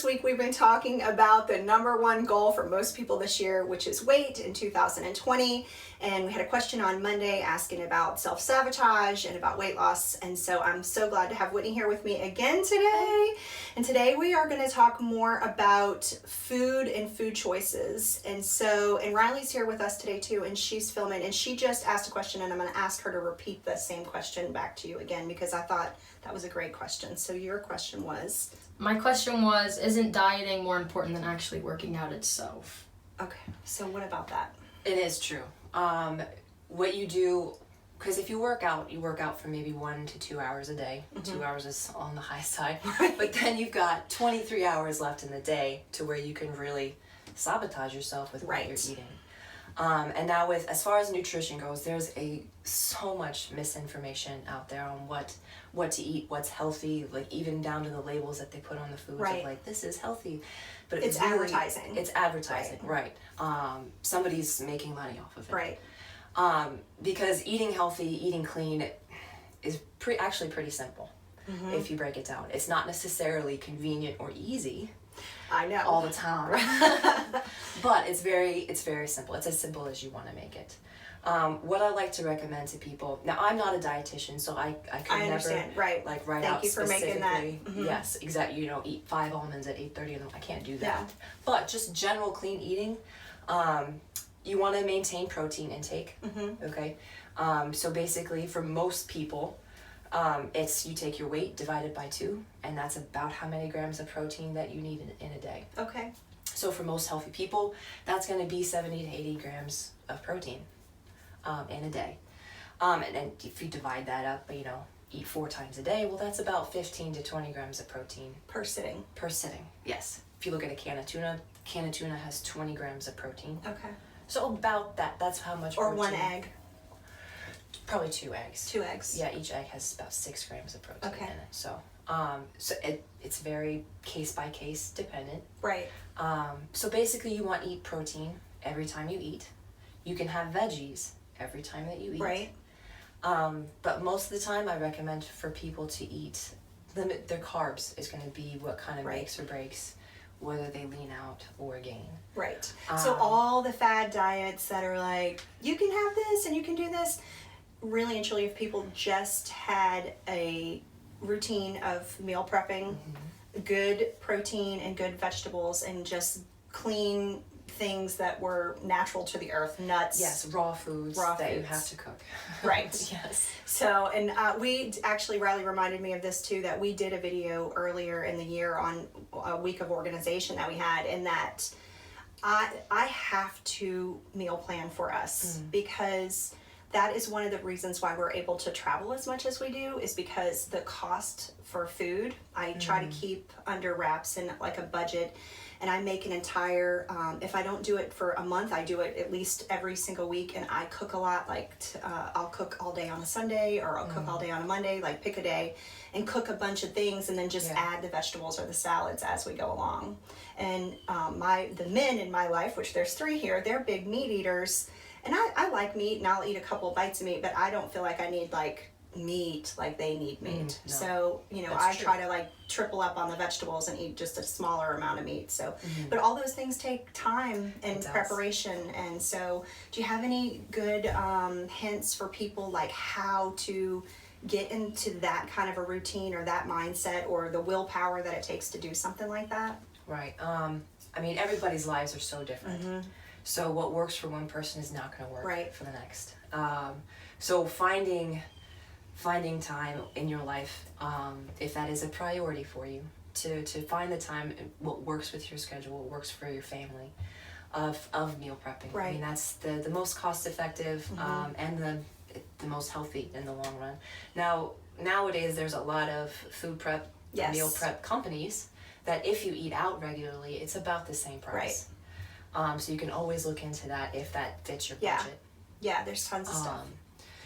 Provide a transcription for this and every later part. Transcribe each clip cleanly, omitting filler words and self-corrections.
this week we've been talking about the number one goal for most people this year, which is weight in 2020. And we had a question on Monday asking about self-sabotage and about weight loss. And so I'm so glad to have Whitney here with me again today. And today we are going to talk more about food and food choices. And Riley's here with us today too, and she's filming, and she just asked a question, and I'm going to ask her to repeat the same question back to you again because I thought that was a great question. So your question was? My question was, isn't dieting more important than actually working out itself? Okay, so what about that? It is true. What you do, because if you work out for maybe 1 to 2 hours a day. 2 hours is on the high side. But then you've got 23 hours left in the day to where you can really sabotage yourself with what you're eating. And now as far as nutrition goes, there's so much misinformation out there on what to eat, what's healthy, like even down to the labels that they put on the foods of like, this is healthy. But it's really, advertising. It's advertising, right. Somebody's making money off of it. Right. Because eating healthy, eating clean is actually pretty simple if you break it down. It's not necessarily convenient or easy. I know. All the time. But it's very simple. It's as simple as you want to make it. What I like to recommend to people, now I'm not a dietitian, so I could never write out you for making that. Yes, exactly. Eat 5 almonds at 8:30. I can't do that. Yeah. But just general clean eating, you want to maintain protein intake. Okay. So basically, for most people, it's you take your weight divided by 2, and that's about how many grams of protein that you need in a day. Okay. So for most healthy people, that's going to be 70 to 80 grams of protein in a day. And then if you divide that up, eat 4 times a day, well, that's about 15 to 20 grams of protein. Per sitting. Per sitting, yes. If you look at a can of tuna has 20 grams of protein. Okay. So about that's how much or protein. 1 egg. Probably 2 eggs. 2 eggs. Yeah, each egg has about 6 grams of protein in it. So, it's very case by case dependent. Right. So basically, you want to eat protein every time you eat. You can have veggies every time that you eat. Right. But most of the time, I recommend for people to limit their carbs is going to be what kind of makes or breaks whether they lean out or gain. Right. So all the fad diets that are like, you can have this and you can do this. Really and truly, if people just had a routine of meal prepping, good protein and good vegetables, and just clean things that were natural to the earth, nuts. Yes, raw foods that you have to cook. Right. Yes. So, and we actually, Riley reminded me of this too, that we did a video earlier in the year on a week of organization that we had, and that I have to meal plan for us because that is one of the reasons why we're able to travel as much as we do, is because the cost for food, I try to keep under wraps and like a budget. And I make an entire, if I don't do it for a month, I do it at least every single week. And I cook a lot, I'll cook all day on a Sunday, or I'll cook all day on a Monday, like pick a day and cook a bunch of things, and then just add the vegetables or the salads as we go along. And the men in my life, which there's 3 here, they're big meat eaters. And I like meat, and I'll eat a couple of bites of meat, but I don't feel like I need meat like they need meat. No. So, I try to triple up on the vegetables and eat just a smaller amount of meat. So, but all those things take time and preparation. And so, do you have any good hints for people how to get into that kind of a routine or that mindset or the willpower that it takes to do something like that? Right. Everybody's lives are so different. So what works for one person is not going to work for the next. So finding time in your life, if that is a priority for you, to find the time, what works with your schedule, what works for your family, of meal prepping. Right. That's the most cost effective and the most healthy in the long run. Now, nowadays there's a lot of food prep, meal prep companies that if you eat out regularly, it's about the same price. Right. So you can always look into that if that fits your budget. Yeah, there's tons of stuff.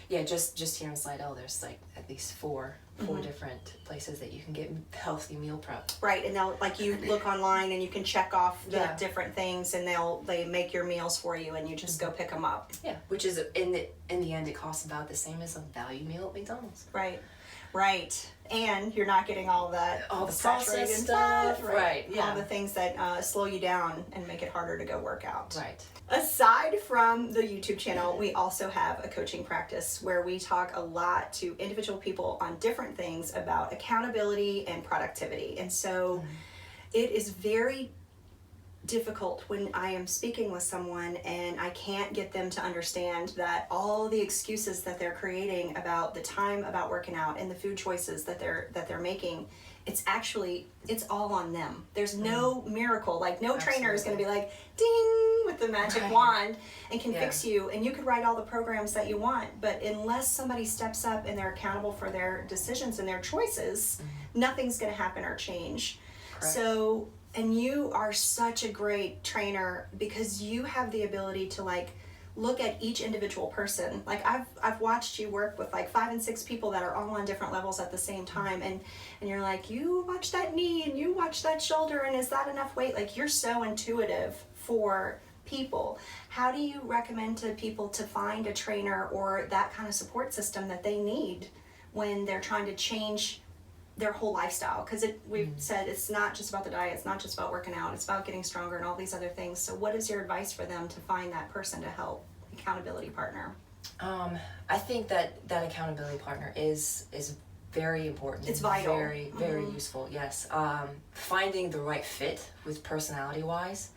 Yeah, just here in Slidell, there's at least 4 4 different places that you can get healthy meal prep. Right, and they'll, like, you look online and you can check off the Yeah. different things, and they make your meals for you, and you just go pick them up. Yeah, which is in the end it costs about the same as a value meal at McDonald's. Right, right, and you're not getting all All the saturated processed fat, stuff, right, yeah. all the things that slow you down and make it harder to go work out. Right. Aside from the YouTube channel, we also have a coaching practice where we talk a lot to individual people on different things about accountability and productivity. And so it is very difficult when I am speaking with someone and I can't get them to understand that all the excuses that they're creating about the time about working out and the food choices that they're making, it's all on them. There's no miracle. Like, no trainer is going to be like, ding, with the magic wand and can fix you. And you could write all the programs that you want, but unless somebody steps up and they're accountable for their decisions and their choices, nothing's going to happen or change. Correct. So, and you are such a great trainer because you have the ability to, like, look at each individual person. Like, I've watched you work with like 5 and 6 people that are all on different levels at the same time, and you're like, you watch that knee and you watch that shoulder, and is that enough weight? Like, you're so intuitive for people. How do you recommend to people to find a trainer or that kind of support system that they need when they're trying to change their whole lifestyle? Because we've said it's not just about the diet, it's not just about working out, it's about getting stronger and all these other things. So what is your advice for them to find that person to help, accountability partner? I think that accountability partner is very important. It's vital. Very, very useful, yes. Finding the right fit with personality wise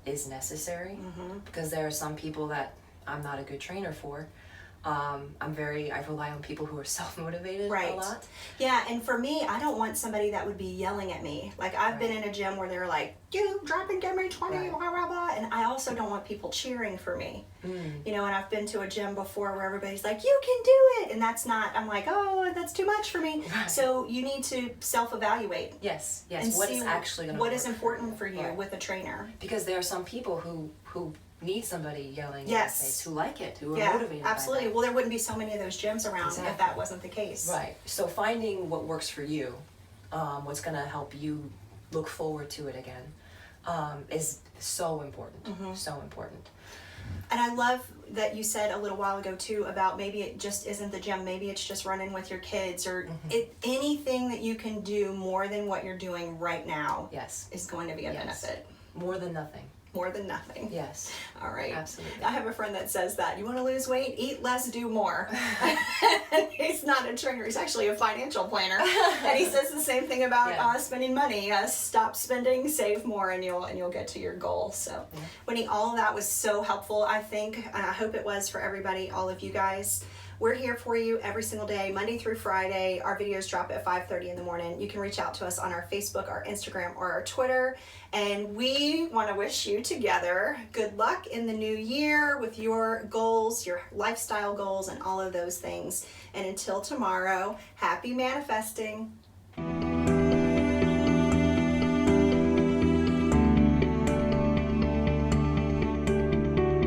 is necessary, because there are some people that I'm not a good trainer for. I rely on people who are self-motivated a lot. Yeah, and for me, I don't want somebody that would be yelling at me. Like, I've been in a gym where they're like, you drop and give me 20, blah, blah, blah. And I also don't want people cheering for me. You know, and I've been to a gym before where everybody's like, you can do it. And that's not, I'm like, oh, that's too much for me. Right. So you need to self-evaluate. Yes, And what see is actually going to what work is important for you Right. with a trainer. Because there are some people who need somebody yelling in Yes. their face, who like it, who are Yeah, motivated absolutely. by that. Well, there wouldn't be so many of those gyms around if that wasn't the case. Right. So finding what works for you, what's going to help you look forward to it again, is so important. So important. And I love that you said a little while ago too about maybe it just isn't the gym, maybe it's just running with your kids, or anything that you can do more than what you're doing right now Yes. is going to be a benefit. More than nothing. More than nothing. Yes. All right. Absolutely. I have a friend that says that. You want to lose weight? Eat less, do more. He's not a trainer. He's actually a financial planner. And he says the same thing about spending money. Stop spending, save more, and you'll get to your goal. So, Winnie, all of that was so helpful, I think. And I hope it was for everybody, all of you guys. We're here for you every single day, Monday through Friday. Our videos drop at 5:30 in the morning. You can reach out to us on our Facebook, our Instagram, or our Twitter. And we want to wish you together good luck in the new year with your goals, your lifestyle goals, and all of those things. And until tomorrow, happy manifesting.